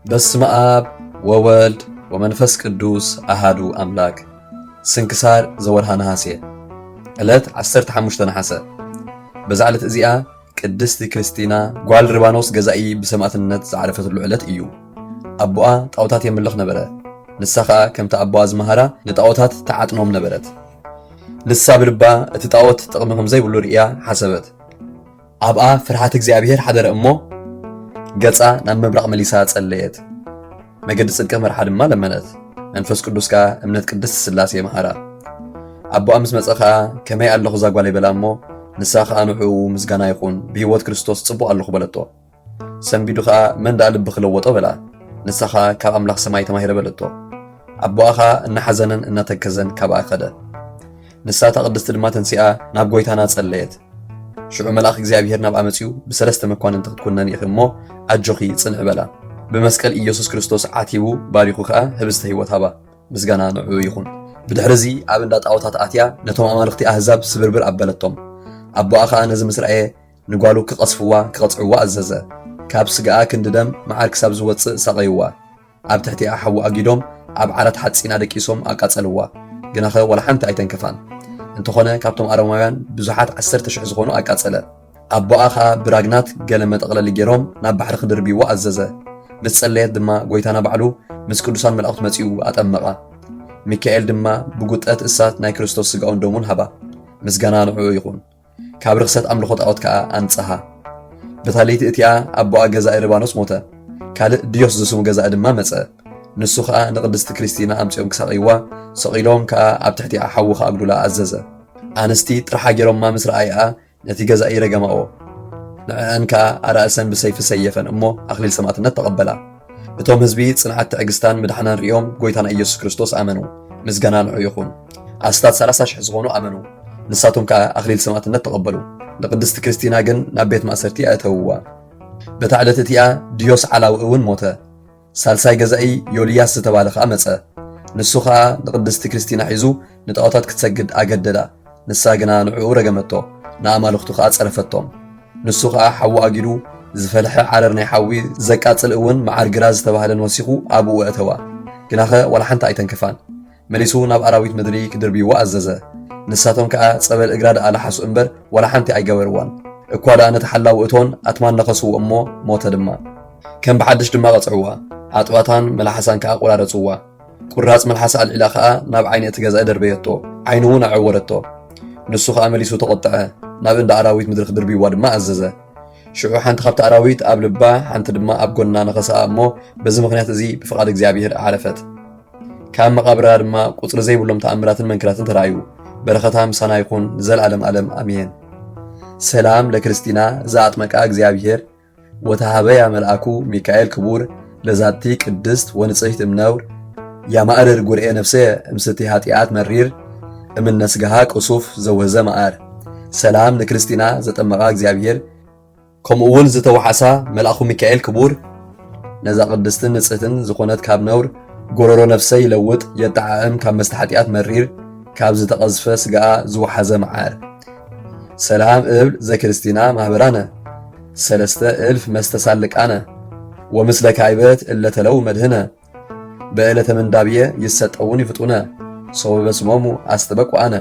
በስመ አብ ወወልድ ወመንፈስ ቅዱስ አሃዱ አምላክ። ስንክሳር ዘወርሃ ነሐሴ ዕለት 15 ነሐሰ። በዛ ዕለት እዚኣ ቅድስቲ ክርስቲና ጓል ርባኖስ ገዛኢ ብሰማዕትነት ዝዓረፈትሉ ዕለት እዩ። ኣቦኣ ጣዖታት የምልኽ ነበረ። ንሳ ኸኣ ከምቲ ኣቦኣ ዝመሃራ ንጣዖታት ተዓጥኖም ነበረት። ንሳ ብልባ እቲ ጣዖት ጥቕሚ ከምዘይብሉ ርእያ ሓሰበት። ኣብኣ ፍርሃት እግዚኣብሔር ሓደረ እሞ ገጻ ናብ ምብራቕ መሊሳ ጸለየት። መገዲ ጽድቂ መርሓ ድማ ለመነት። መንፈስ ቅዱስ ከዓ እምነት ቅድስት ስላሴ መሃራ። ኣቦኣ ምስ መጸ ከዓ ከመይ ኣለኹ እዛ ጓል ይበላ እሞ ንሳ ከዓ ንዕኡ ምስጋና ይኹን ብሂወት ክርስቶስ ጽቡቕ ኣለኹ በለቶ። ሰንቢዱ ከዓ መንዳ ልቢ ክለወጦ በላ። ንሳ ከዓ ካብ ኣምላኽ ሰማይ ተማሂረ በለቶ። ኣቦኣ ከዓ እናሓዘነን እናተከዘን ካብኣ ኸደ። ንሳ እታ ቅድስቲ ድማ ተንሲኣ ናብ ጎይታና ጸለየት። ሽዑ መልኣኽ እግዚኣብሔር ናብ ኣመጺኡ ብሰለስተ መኳንንቲ ክትኩነን ኢኺ እሞ ኣጆኺ ጽንዕ በላ። ብመስቀል ኢየሱስ ክርስቶስ ዓቲቡ ባሪኹ ከዓ ህብስተ ህይወት ሃባ። ምስጋና ንዕኡ ይኹን። ብድሕሪዚ ኣብ እንዳ ጣዖታት ኣትያ ነቶም ኣማልኽቲ ኣህዛብ ስብርብር ኣበለቶም። ኣቦኣ ከዓ ነዚ ምስ ረአየ ንጓሉ ክቐስፍዋ ክቐጽዕዋ ኣዘዘ። ካብ ስጋኣ ክንዲ ደም መዓር ክሳብ ዝወፅእ ሰቐይዋ። ኣብ ትሕቲኣ ሓዊ ኣጊዶም ኣብ ዓራት ሓፂን ኣደቂሶም ኣቃጸልዋ። ግናኸ ወላ ሓንቲ ኣይተንከፋን። እንተኾነ ካብቶም ኣረማውያን ብዙሓት 10,000 ዝኾኑ ኣቃጸለ። ኣቦኣ ከዓ ብራግናት ገለ መጠቕለሊ ገይሮም ናብ ባሕሪ ክድርብይዎ ኣዘዘ። ምስ ጸለየት ድማ ጎይታና ባዕሉ ምስ ቅዱሳን መላእኽቲ መጺኡ ኣጠመቓ። ሚካኤል ድማ ብጉጠት እሳት ናይ ክርስቶስ ስጋውን ደሙን ሃባ። ምስጋና ንዕኡ ይኹን። ካብ ርክሰት ኣምልኾ ጣዖት ከዓ ኣንጽሓ። በታ ለይቲ እቲኣ ኣቦኣ ገዛኢ ርባኖስ ሞተ። ካልእ ድዮስ ዝስሙ ገዛኢ ድማ መጸ። ንሱ ከዓ ንቅድስቲ ክርስቲና ኣምጺኦም ክሳቐይዋ ሰቒሎም ከዓ ኣብ ትሕቲኣ ሓዊ ከኣግዱላ ኣዘዘ። ኣንስቲ ጥርሓ ገይሮማ ምስ ረኣይኣ ነቲ ገዛኢ ረገማኦ። ንዕአን ከዓ ኣራእሰን ብሰይፊ ሰየፈን እሞ ኣኽሊል ሰማዕትነት ተቐበላ። እቶም ህዝቢ ጽንዓት ትዕግስታን ምድሓናን ሪኦም ጎይታና ኢየሱስ ክርስቶስ ኣመኑ። ምስጋና ንዕኡ ይኹን። ኣስታት 30,000 ዝኾኑ ኣመኑ። ንሳቶም ከዓ ኣኽሊል ሰማዕትነት ተቐበሉ። ንቅድስቲ ክርስቲና ግን ናብ ቤት ማእሰርቲ ኣእተውዋ። በታ ዕለት እቲኣ ድዮስ ዓላዊ እውን ሞተ። ሳልሳይ ገዛኢ ዮልያስ ዝተባሃለ ከዓ መጸ። ንሱ ከዓ ንቅድስቲ ክርስቲና ሒዙ ንጣዖታት ክትሰግድ ኣገደዳ። ንሳ ግና ንዕኡ ረገመቶ። ንኣማልኽቱ ከዓ ጸረፈቶም። ንሱ ከዓ ሓዊ ኣጊዱ ዝፈልሐ ዓረር ናይ ሓዊ ዘቃጽል እውን መዓር ግራ ዝተባሃለን ወሲኹ ኣብኡ ኣእተዋ። ግናኸ ወላ ሓንቲ ኣይተንክፋን። መሊሱ ናብ ኣራዊት ምድሪ ክድርብይዎ ኣዘዘ። ንሳቶም ከዓ ጸበል እግራ ደኣ ለሓሱ እምበር ወላ ሓንቲ ኣይገበርዋን። እኳ ደኣ ነቲ ሓላዊ እቶን ኣትማን ነኸስዎ እሞ ሞተ ድማ። ከም ብሓድሽ ድማ ቐጽዕዋ። ኣጥዋታን መላሓሳን ከዓ ቁራረጽዋ። ቁራጽ መላሓሳ ኣልዒላ ከዓ ናብ ዓይኒ እቲ ገዛኢ ደርበየቶ። ዓይኑ እውን ኣዕወረቶ። ንሱ ከዓ መሊሱ ተቖጥዐ። ናብ እንዳ ኣራዊት ምድሪ ክድርብይዋ ድማ ኣዘዘ። ሽዑ ሓንቲ ካብቲ ኣራዊት ኣብ ልባ ሓንቲ ድማ ኣብ ጎና ነኸሰኣ እሞ በዚ ምኽንያት እዚ ብፍቓድ እግዚኣብሔር ዓረፈት። ካብ መቓብራ ድማ ቁፅሪ ዘይብሎም ተኣምራትን መንክራትን ተረኣዩ። በረኸታ ምሳና ይኹን ንዘለዓለም ዓለም ኣሜን። ሰላም ለክርስቲና ዘኣጥመቃ እግዚኣብሔር ወተሃበያ መልአኩ ሚካኤል ክቡር ለዛቲ ቅድስት ወንጽሕት እምነውር ያማእርር ጉርኤ ነፍሰየ እምስቲ ኃጢአት መሪር እምነስጋሃ ቅሱፍ ዘወዘ መዓር። ሰላም ንክርስቲና ዘጠመቓ እግዚኣብሔር ከምኡ እውን ዝተወሓሳ መልአኹ ሚካኤል ክቡር ነዛ ቅድስትን ንጽሕትን ዝኾነት ካብ ነውር ጎረሮ ነፍሰይ ይለውጥ የጠዓዕም ካብ መስተ ኃጢአት መሪር ካብ ዝተቐዝፈ ስጋኣ ዝወሓዘ መዓር። ሰላም እብል ዘክርስቲና ማህበራነ 3,000 መስተሳልቃነ ወምስለ ካይበት እለተለው መድህነ በዕለተ ምንዳብየ ይሰጠውን ይፍጡነ ሰበበ ስሞሙ ኣስተበቁአነ።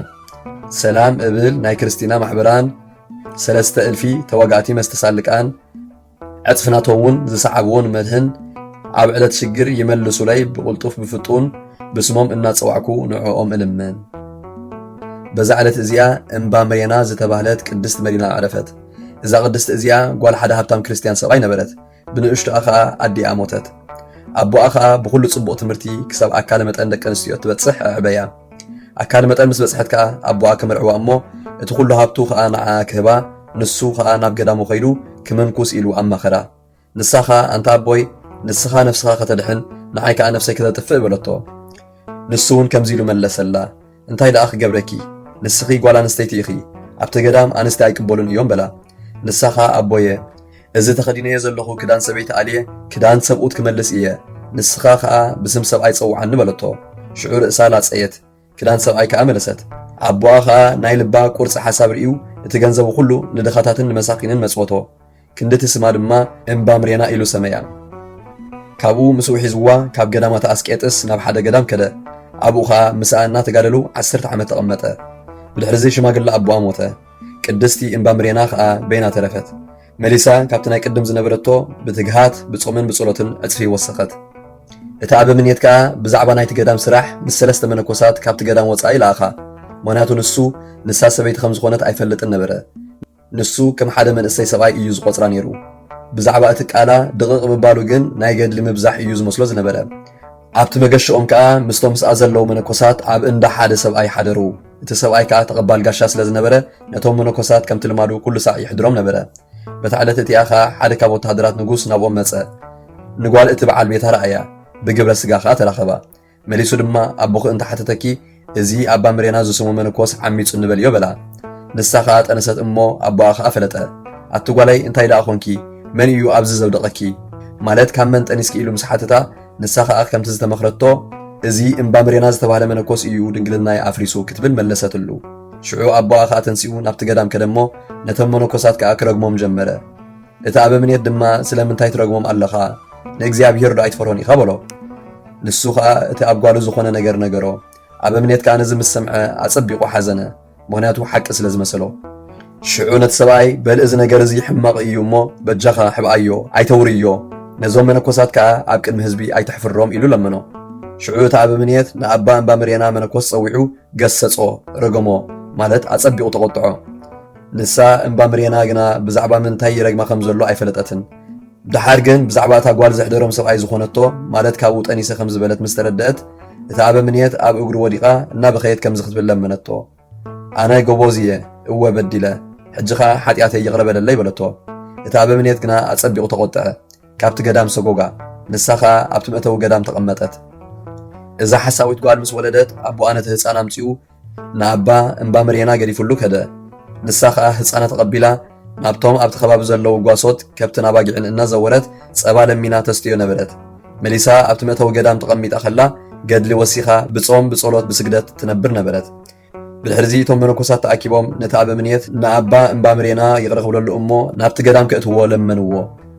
ሰላም እብል ናይ ክርስቲና ማሕበራን 3,000 ተዋጋእቲ መስተሳልቃን ዕጽፍናቶውን ዝሰዓብዎን መድህን ኣብ ዕለት ሽግር ይመልሱ ላይ ብቁልጡፍ ብፍጡን ብስሞም እናጸዋዕኩ ንዕኦም እልመን። በዛ ዕለት እዚኣ እምባ መሪና ዝተባህለት ቅድስት መዲና ዓረፈት። እዛ ቅድስት እዚኣ ጓል ሓደ ሃብታም ክርስቲያን ሰብኣይ ነበረት። ብንእሽቶኣ ከዓ ኣዲኣ ሞተት። ኣቦኣ ከዓ ብኩሉ ጽቡቕ ትምህርቲ ክሳብ ኣካለ መጠን ደቂ ኣንስትዮ ትበጽሕ ኣዕበያ። ኣካለ መጠን ምስ በጽሐት ከዓ ኣቦኣ ክመርዕዋ እሞ እቲ ኩሉ ሃብቱ ከዓ ንዓ ክህባ ንሱ ከዓ ናብ ገዳሙ ኸይዱ ክመንኩስ ኢሉ ኣማኸራ። ንሳ ከዓ ኣንታ ኣቦይ ንስኻ ነፍስኻ ከተድሕን ንዓይ ከዓ ነፍሰይ ከተጥፍእ በለቶ። ንሱ እውን ከምዚ ኢሉ መለሰላ። እንታይ ደኣ ክገብረኪ? ንስኺ ጓል ኣንስተይቲ ኢኺ። ኣብቲ ገዳም ኣንስቲ ኣይቅበሉን እዮም በላ። ንሳ ከዓ ኣቦየ እዚ ተኸዲነየ ዘለኹ ክዳን ሰበይቲ ኣልየ ክዳን ሰብኡት ክመልስ እየ። ንስኻ ከዓ ብስም ሰብኣይ ጸውዓኒ በለቶ። ሽዑ ርእሳ ላጸየት። ክዳን ሰብኣይ ከዓ መለሰት። ኣቦኣ ከዓ ናይ ልባ ቁርፂ ሓሳብ ርእዩ እቲ ገንዘቡ ኩሉ ንድኻታትን ንመሳኺንን መጽወቶ። ክንድቲ ስማ ድማ እምባ ምሬና ኢሉ ሰመያ። ካብኡ ምስኡ ሒዝዋ ካብ ገዳማት ኣስቄጥስ ናብ ሓደ ገዳም ከደ ኣብኡ ኸዓ ምስኣ እናተጋደሉ 10 ዓመት ተቐመጠ ብድሕሪ እዚ ሽማግለ ኣቦኣ ሞተ ቅድስቲ እምባ ምሬና ኸዓ በይና ተረፈት መሊሳ ካብቲ ናይ ቅድም ዝነበረቶ ብትግሃት ብጾምን ብጸሎትን ዕፅፊ ወሰኸት እቲ ኣበምኔት ከዓ ብዛዕባ ናይቲ ገዳም ስራሕ ምስ ሰለስተ መነኮሳት ካብቲ ገዳም ወፃኢ ለኣኻ ምክንያቱ ንሱ ንሳ ሰበይቲ ከም ዝኾነት ኣይፈልጥን ነበረ ንሱ ከም ሓደ መንእሰይ ሰብኣይ እዩ ዝቆፅራ ነይሩ ብዛዕባ እቲ ቃላ ድቕቕ ምባሉ ግን ናይ ገድሊ ምብዛሕ እዩ ዝመስሎ ዝነበረ ኣብቲ መገሽኦም ከዓ ምስቶም ምስኣ ዘለዉ መነኮሳት ኣብ እንዳ ሓደ ሰብኣይ ሓደሩ እቲ ሰብኣይ ከዓ ተቐባል ጋሻ ስለ ዝነበረ ነቶም መነኮሳት ከምቲ ልማዱ ኩሉ ሳዕ ይሕድሮም ነበረ በቲ ዕለት እቲኣ ከዓ ሓደ ካብ ወታሃደራት ንጉስ ናብኦም መፀ ንጓል እቲ በዓል ቤታ ረኣያ ብግብረ ስጋ ከዓ ተራኸባ መሊሱ ድማ ኣቦኹ እንተሓተተኪ እዚ ኣባ ምሬና ዝስሙ መነኮስ ዓሚፁ ንበል እዮ በላ ንሳ ከዓ ጠነሰት እሞ ኣቦኣ ከዓ ፈለጠ ኣቲ ጓላይ እንታይ ደኣ ኮንኪ መን እዩ ኣብዚ ዘውደቐኪ ማለት ካብ መን ጠኒስኪ ኢሉ ምስ ሓተታ ንሳ ከዓ ከምቲ ዝተመኽረቶ እዚ እምባ ምሬና ዝተባህለ መነኮስ እዩ ድንግልናይ ኣፍሪሱ ክትብል መለሰትሉ ሽዑ ኣቦኣ ከዓ ተንሲኡ ናብቲ ገዳም ከደሞ ነቶም መነኮሳት ከዓ ክረግሞም ጀመረ እቲ ኣበምኔት ድማ ስለምንታይ ትረግሞም ኣለኻ ንእግዚኣብሔር ዶ ኣይትፈርሆን ኢኻ በሎ ንሱ ከዓ እቲ ኣብ ጓሉ ዝኾነ ነገር ነገሮ ኣበምኔት ከዓ ነዚ ምስ ሰምዐ ኣጸቢቑ ሓዘነ ምክንያቱ ሓቂ ስለ ዝመሰሎ ሽዑ ነቲ ሰብኣይ በል እዚ ነገር እዚ ሕማቕ እዩ እሞ በጃኻ ሕብኣዮ ኣይተውርዮ ነዞም መነኮሳት ከዓ ኣብ ቅድሚ ህዝቢ ኣይተሕፍሮም ኢሉ ለመኖ ሽዑ እቲ ኣበምኔት ንኣባ እምባ ምሬና መነኮስ ፀዊዑ ገሰጾ ረገሞ ማለት ኣጸቢቑ ተቆጥዖ ንሳ እምባ ምሬና ግና ብዛዕባ ምንታይ ይረግማ ከም ዘሎ ኣይፈለጠትን ድሓር ግን ብዛዕባ እታ ጓል ዘሕደሮም ሰብኣይ ዝኾነቶ ማለት ካብኡ ጠኒሰ ከም ዝበለት ምስ ተረድአት እቲ ኣበምኔት ኣብ እግሩ ወዲቓ እናበኸየት ከምዚ ክትብል ለመነቶ ኣነ ጎቦዝ እየ እወ በዲለ ሕጂ ኸ ሓጢኣተይ ይቕረበለለይ በለቶ እቲ ኣበምኔት ግና ኣጸቢቑ ተቆጥዐ ካብቲ ገዳም ሰጎጋ ንሳ ኸዓ ኣብቲ መእተዊ ገዳም ተቐመጠት እዛ ሓሳዊት ጓል ምስ ወለደት ኣቦኣ ነቲ ህፃን ኣምፂኡ ንኣባ እምባ ምሬና ገዲፉሉ ከደ ንሳ ኸዓ ህፃና ተቐቢላ ናብቶም ኣብቲ ከባቢ ዘለዉ ጓሶት ከብትን ኣባጊዕን እናዘወረት ጸባ ለሚና ተስትዮ ነበረት መሊሳ ኣብቲ መእተዊ ገዳም ተቐሚጣ ኸላ ገድሊ ወሲኻ ብጾም ብጸሎት ብስግደት ትነብር ነበረት ብድሕሪ እዚ እቶም መነኮሳት ተኣኪቦም ነቲ ኣበምኔት ንኣባ እምባ ምሬና ይቕረኽብለሉ እሞ ናብቲ ገዳም ከእትዎ ለመንዎ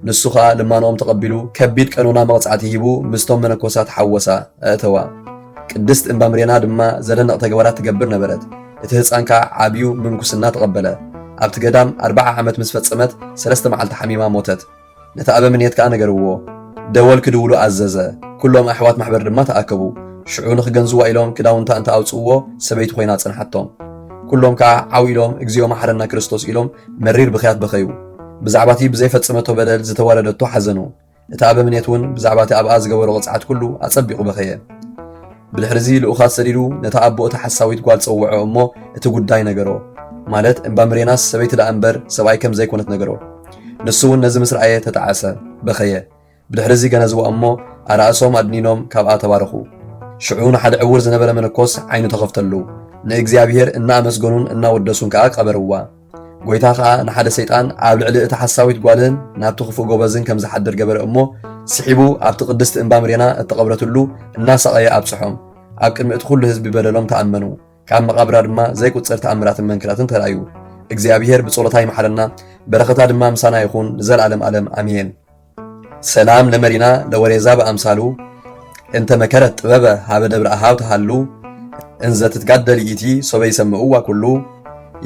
ንሱ ኸዓ ልማኖኦም ተቐቢሉ ከቢድ ቀኖና መቕጻዕቲ ሂቡ ምስቶም መነኮሳት ሓወሳ ኣእተዋ ቅድስት እምባ ምሬና ድማ ዘደንቕ ተግባራት ትገብር ነበረት እቲ ህፃን ከዓ ዓብዩ ምንኩስና ተቐበለ ኣብቲ ገዳም 40 ዓመት ምስ ፈጸመት 3 መዓልቲ ሓሚማ ሞተት ነቲ ኣበምኔት ከዓ ነገርዎ ደወል ክድውሉ ኣዘዘ ኩሎም ኣሕዋት ማሕበር ድማ ተኣከቡ ሽዑ ንኽገንዝዋ ኢሎም ክዳውንታ እንተ ኣውፅዎ ሰበይቲ ኮይና ጽንሓቶም ኩሎም ከዓ ዓው ኢሎም እግዚኦ መሓረና ክርስቶስ ኢሎም መሪር ብኽያት በኸዩ ብዛዕባ እቲ ብዘይፈጸመቶ በደል ዝተዋረደቶ ሓዘኑ እቲ ኣበምኔት እውን ብዛዕባ እቲ ኣብኣ ዝገበሮ ቅፅዓት ኩሉ ኣጸቢቑ በኸየ ብድሕሪ እዚ ልኡኻት ሰዲዱ ነቲ ኣቦ እቲ ሓሳዊት ጓል ፀውዖ እሞ እቲ ጉዳይ ነገሮ ማለት እምባ ምሬናስ ሰበይቲ ደኣ እምበር ሰብኣይ ከም ዘይኮነት ነገሮ ንሱ እውን ነዚ ምስ ረኣየ ተጣዓሰ በኸየ ብድሕሪ እዚ ገነዝዋ እሞ ኣራእሶም ኣድኒኖም ካብኣ ተባረኹ ሽዑ ንሓደ ዕውር ዝነበረ መነኮስ ዓይኑ ተኸፍተሉ ንእግዚኣብሔር እናኣመስገኑን እናወደሱን ከዓ ቀበርዋ ጎይታ ከዓ ንሓደ ሰይጣን ኣብ ልዕሊ እቲ ሓሳዊት ጓልን ናብቲ ክፉእ ጎበዝን ከም ዝሓድር ገበረ እሞ ስሒቡ ኣብቲ ቅድስቲ እምባ ምሬና እተቐብረትሉ እናሰቐየ ኣብፅሖም ኣብ ቅድሚ እቲ ኩሉ ህዝቢ በደሎም ተኣመኑ ካብ መቓብራ ድማ ዘይቁፅር ተኣምራትን መንክራትን ተረኣዩ እግዚኣብሔር ብጸሎታ ይመሓረና በረኸታ ድማ ምሳና ይኹን ንዘለዓለም ዓለም ኣሜን ሰላም ለመሪና ለወሬዛ በኣምሳሉ እንተ መከረት ጥበበ ሃበ ደብረ ኣሃብ ተሃሉ እንዘ ትትጋደል ይእቲ ሶበይ ይሰምዑዋ ኩሉ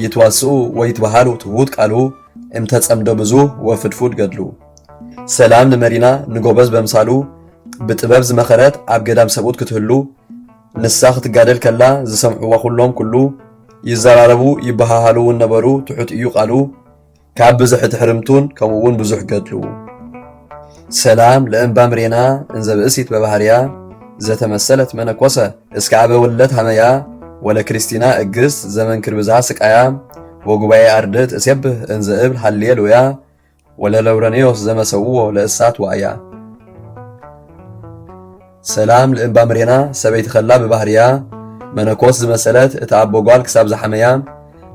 ይትዋስኡ ወይትበሃሉ ትሁት ቃሉ እምተጸምዶ ብዙሕ ወፍድፉድ ገድሉ ሰላም ንመሪና ንጎበዝ በምሳሉ ብጥበብ ዝመኸረት ኣብ ገዳም ሰብኡት ክትህሉ ንሳ ክትጋደል ከላ ዝሰምዕዋ ኩሎም ኩሉ ይዘራረቡ ይበሃሃሉ እውን ነበሩ ትሑት እዩ ቃሉ ካብ ብዙሕ ትሕርምቱን ከምኡውን ብዙሕ ገድሉ ሰላም ለእምባ ምሬና እንዘ ብእሲት በባህርያ ዘተመሰለት መነኮሰ እስከ ኣበ ወለት ሃመያ ወለ ክርስቲና እግስ ዘመን ክርብዛ ስቃያ ወጉባኤ ኣርድእት እሴብህ እንዘ እብል ሃሌሉያ ወለለውረኔዮስ ዘመሰውዎ ለእሳት ዋእያ ሰላም ለእምባ ምሬና ሰበይቲ ኸላ ብባህርያ መነኮስ ዝመሰለት እቲ ኣቦ ጓል ክሳብ ዝሓመያ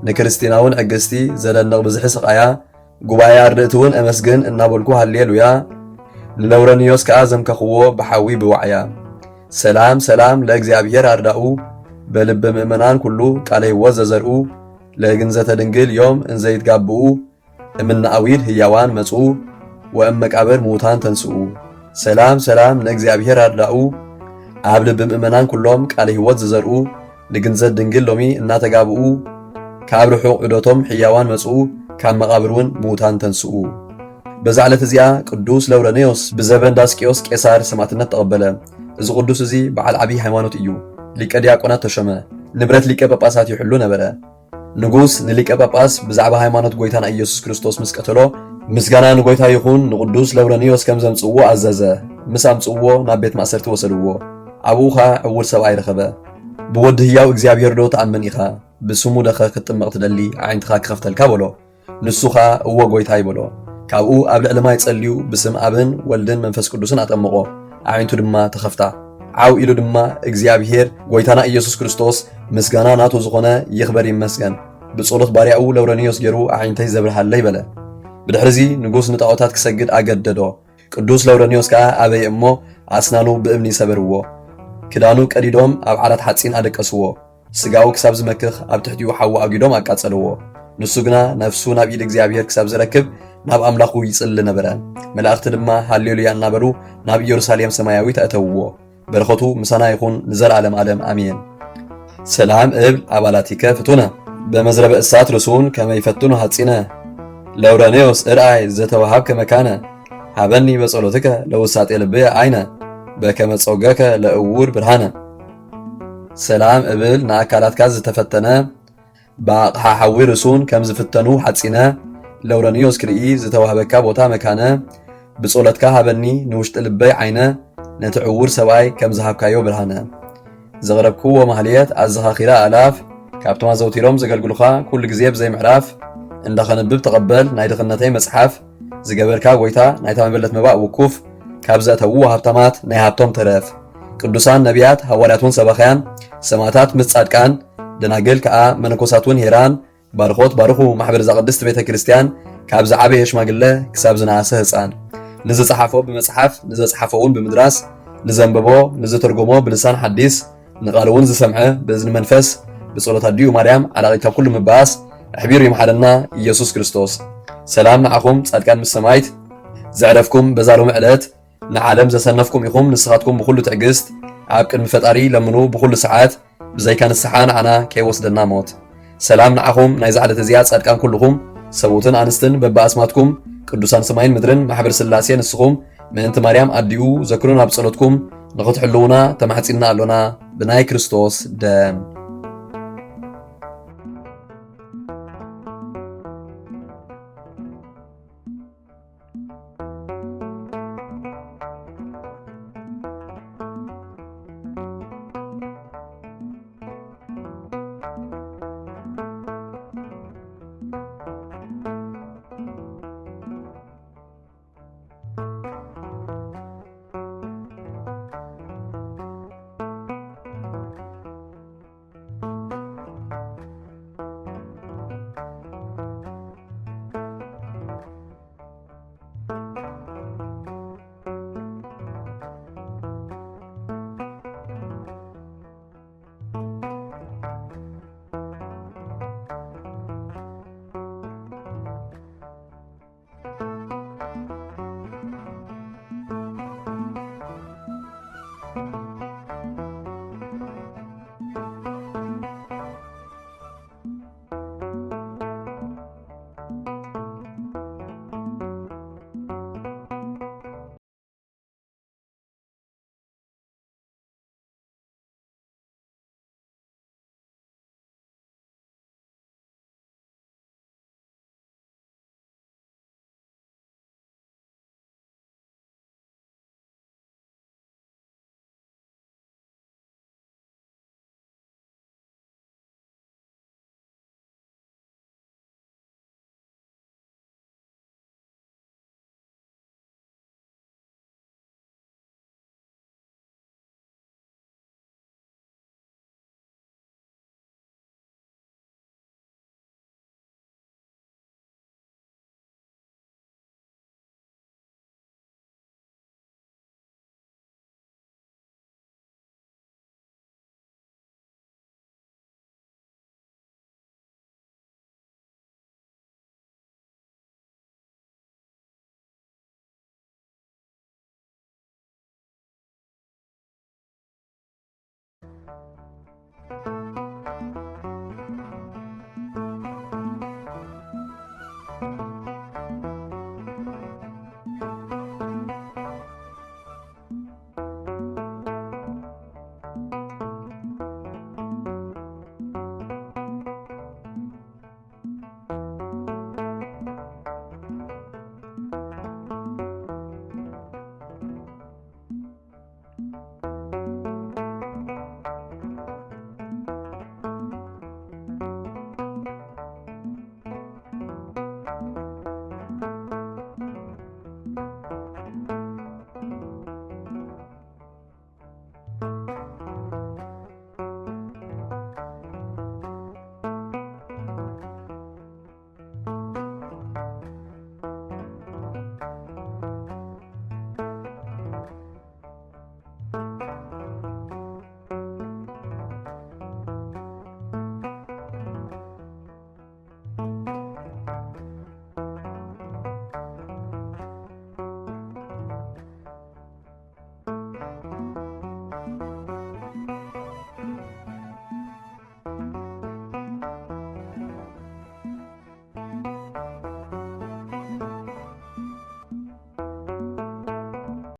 ንክርስቲናውን ዕግስቲ ዘለንቕ ብዝሒ ስቃያ ጉባኤ ኣርድእት እውን ኣመስግን እናበልኩ ሃሌሉያ ንለውረኒዮስ ከዓ ዘምከኽዎ ብሓዊ ብዋዕያ ሰላም ሰላም ለእግዚኣብሔር ኣርዳኡ በልበ ምእመናን ኩሉ ቃለ ሕይወት ዘዘርኡ ለግንዘተ ድንግል ዮም እንዘይትጋብኡ እምነ ኣዊል ህያዋን መፁ ወእም መቃብር ምዉታን ተንስኡ ሰላም ሰላም ንእግዚአብሔር አድላኡ ኣብ ልቢ ምእመናን ኩሎም ቃል ህይወት ዝዘርኡ ንግንዘት ድንግል ሎሚ እናተጋብኡ ካብ ርሑቕ ዑደቶም ሕያዋን መጽኡ ካብ መቓብር እውን ምዉታን ተንስኡ። በዛ ዕለት እዚኣ ቅዱስ ለውረኔዎስ ብዘበን ዳስቅዮስ ቄሳር ሰማዕትነት ተቐበለ። እዚ ቅዱስ እዚ በዓል ዓብዪ ሃይማኖት እዩ። ሊቀ ዲያቆናት ተሾመ። ንብረት ሊቀ ጳጳሳት ይሕሉ ነበረ። ንጉስ ንሊቀ ጳጳስ ብዛዕባ ሃይማኖት ጎይታና ኢየሱስ ክርስቶስ ምስ ቀተሎ ምስጋና ንጎይታ ይኹን ንቅዱስ ለውረኔዎስ ከም ዘምጽዎ አዘዘ። ምስ ኣምጽዎ ናብ ቤት ማእሰርቲ ወሰድዎ። ኣብኡ ኸ ዕውር ሰብኣይ ረኸበ። ብወዲ ህያው እግዚኣብሔር ዶ ተኣምን ኢኻ? ብስሙ ደኸ ክትጥመቕ ትደሊ ዓይንትኻ ክኸፍተልካ በሎ። ንሱ ኸ እዎ ጎይታ ይበሎ። ካብኡ ኣብ ልዕሊ ማይ ጸልዩ ብስም ኣብን ወልድን መንፈስ ቅዱስን ኣጠምቖ። ዓይንቱ ድማ ተኸፍታ። ዓው ኢሉ ድማ እግዚኣብሔር ጎይታና ኢየሱስ ክርስቶስ ምስጋና ናቱ ዝኾነ ይኽበር ይመስገን፣ ብጸሎት ባርያኡ ለውረኔዎስ ገይሩ ዓይንተይ ዘብርሃለ ይበለ። ብድሕሪዚ ንጉስ ንጣዖታት ክሰግድ ኣገደዶ። ቅዱስ ለውረኔዎስ ከዓ ኣበየ እሞ ኣስናኑ ብእምኒ ሰበርዎ። ክዳኑ ቀዲዶም ኣብ ዓራት ሓጺን ኣደቀስዎ። ስጋው ክሳብ ዝመክኽ ኣብ ትሕቲኡ ሓዊ ኣጊዶም ኣቃጸልዎ። ንሱ ግና ነፍሱ ናብ ኢድ እግዚኣብሔር ክሳብ ዝረክብ ናብ ኣምላኹ ይጽሊ ነበረ። መላእኽቲ ድማ ሃሌሉያ እናበሉ ናብ ኢየሩሳሌም ሰማያዊት ኣእተውዎ። በረኸቱ ምሳና ይኹን ንዘለዓለም ዓለም ኣሜን። ሰላም እብል ኣባላቲከ ፍቱነ በመዝረበ እሳት ርሱን ከመ ይፈትኑ ሐጺነ ለውረኔዎስ እርአይ ዘተወሃብከ መካነ ሃበኒ በጸሎትከ ለውሳጤ ልብየ ዓይነ በከመ ጸውገከ ለእውር ብርሃነ። ሰላም እብል ንኣካላትካ ዝተፈተነ ብኣቕሓ ሓዊ ርሱን ከም ዝፍተኑ ሐጺነ ለውረኔዎስ ክርኢ ዝተዋህበካ ቦታ መካነ ብጸሎትካ ሃበኒ ንውሽጢ ልበይ ዓይነ ነቲ ዕውር ሰብኣይ ከም ዝሃብካዮ ብርሃነ። ዘቕረብክዎ ማህልየት ኣዘኻኺራ ኣላፍ ካብቶም ኣዘውቲሮም ዘገልግሉኻ ኩሉ ግዜ ብዘይ ምዕራፍ እንዳኸነብብ ተቐበል ናይ ድኽነተይ መጽሓፍ ዝገበርካ ጎይታ ናይታ መበለት መባእ ውኩፍ ካብ ዘእተውዎ ሃብታማት ናይ ሃብቶም ተረፍ። ቅዱሳን ነቢያት ሃዋርያት እውን ሰባኽያን ሰማዕታት ምስ ጻድቃን ደናግል ከዓ መነኮሳት እውን ሄራን ባርኾት ባርኹ ማሕበር ዘቅድስት ቤተ ክርስቲያን ካብ ዝዓበየ ሽማግለ ክሳብ ዝነኣሰ ህፃን ንዝፀሓፎ ብመጽሓፍ ንዘፀሓፎ እውን ብምድራስ ንዘንበቦ ንዝተርጎሞ ብልሳን ሓዲስ ንቃል እውን ዝሰምዐ ብእዝኒ መንፈስ ብጸሎት ኣድዩ ማርያም ዓላቒታ ኩሉ ምባኣስ ኣሕቢሩ ይምሓደና ኢየሱስ ክርስቶስ። ሰላም ንዓኹም ጻድቃን ምስ ሰማይት ዘዕረፍኩም በዛሎም ዕለት ንዓለም ዘሰነፍኩም ኢኹም ንስኻትኩም ብኩሉ ትዕግስት ኣብ ቅድሚ ፈጣሪ ለምኑ ብኩሉ ሰዓት ብዘይካ ንስሓ ንዓና ከይወስደና ሞት። ሰላም ንዓኹም ናይ ዛዕለት እዚኣ ጻድቃን ኩልኹም ሰቡትን ኣንስትን በብኣስማትኩም ቅዱሳን ሰማይን ምድርን ማሕበር ስላሴ ንስኹም ምእንቲ ማርያም ኣዲኡ ዘክሩን ኣብ ጸሎትኩም ንኽትሕልውና ተማሕጺና ኣሎና ብናይ ክርስቶስ ደም።